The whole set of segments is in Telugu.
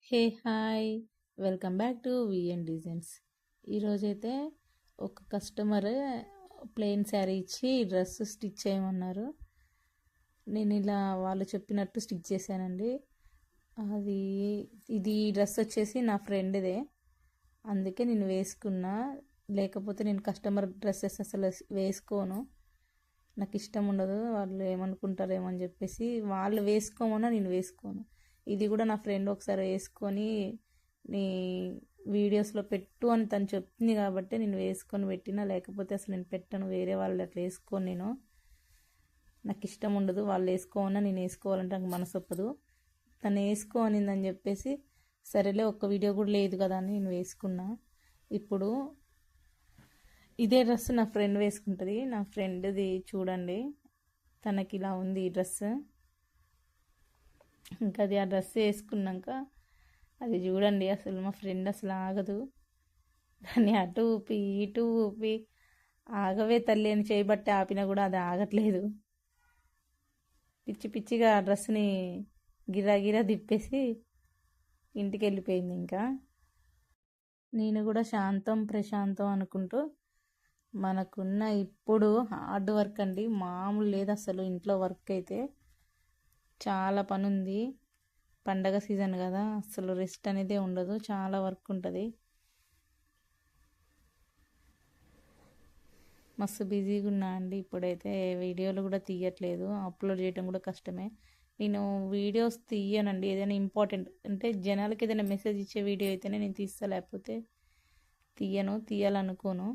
Hey hi, welcome back to VN designs. ఈరోజైతే ఒక కస్టమర్ ప్లెయిన్ శారీ ఇచ్చి డ్రెస్ స్టిచ్ చేయమన్నారు. నేను ఇలా వాళ్ళు చెప్పినట్టు స్టిచ్ చేశానండి. అది ఇది డ్రెస్ వచ్చేసి నా ఫ్రెండ్దే, అందుకే నేను వేసుకున్నా. లేకపోతే నేను కస్టమర్ డ్రెస్సెస్ అసలు వేసుకోను, నాకు ఇష్టం ఉండదు. వాళ్ళు ఏమనుకుంటారేమో అని చెప్పేసి వాళ్ళు వేసుకోమన్నా నేను వేసుకోను. ఇది కూడా నా ఫ్రెండ్ ఒకసారి వేసుకొని నీ వీడియోస్లో పెట్టు అని తను చెప్తుంది కాబట్టి నేను వేసుకొని పెట్టినా, లేకపోతే అసలు నేను పెట్టను. వేరే వాళ్ళు అట్లా వేసుకొని నాకు ఇష్టం ఉండదు. వాళ్ళు వేసుకోమన్నా నేను వేసుకోవాలంటే నాకు మనసు ఒప్పదు. తను వేసుకోనిందని చెప్పేసి సరేలే, ఒక్క వీడియో కూడా లేదు కదా అని నేను వేసుకున్నా. ఇప్పుడు ఇదే డ్రెస్ నా ఫ్రెండ్ వేసుకుంటుంది. నా ఫ్రెండ్ది చూడండి, తనకి ఇలా ఉంది ఈ డ్రెస్. ఇంకా అది ఆ డ్రెస్ వేసుకున్నాక అది చూడండి, అసలు మా ఫ్రెండ్ అసలు ఆగదు. దాన్ని అటు ఊపి ఇటు ఊపి ఆగవే తల్లి అని చేయబట్టి ఆపినా కూడా అది ఆగట్లేదు. పిచ్చి పిచ్చిగా ఆ డ్రెస్ని గిరా గిరా తిప్పేసి ఇంటికి వెళ్ళిపోయింది. ఇంకా నేను కూడా శాంతం ప్రశాంతం అనుకుంటూ, మనకున్న ఇప్పుడు హార్డ్ వర్క్ అండి, మామూలు లేదు అసలు. ఇంట్లో వర్క్ అయితే చాలా పని ఉంది. పండగ సీజన్ కదా, అసలు రెస్ట్ అనేది ఉండదు, చాలా వర్క్ ఉంటుంది. మస్తు బిజీగా ఉన్నా అండి. ఇప్పుడైతే వీడియోలు కూడా తీయట్లేదు, అప్లోడ్ చేయడం కూడా కష్టమే. నేను వీడియోస్ తీయనండి, ఏదైనా ఇంపార్టెంట్ అంటే జనాలకి ఏదైనా మెసేజ్ ఇచ్చే వీడియో అయితేనే నేను తీస్తా, లేకపోతే తీయాలనుకోను.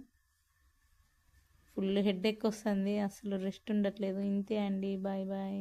ఫుల్ హెడ్ ఎక్ వస్తుంది, అసలు రెస్ట్ ఉండట్లేదు. ఇంతే అండి, బాయ్ బాయ్.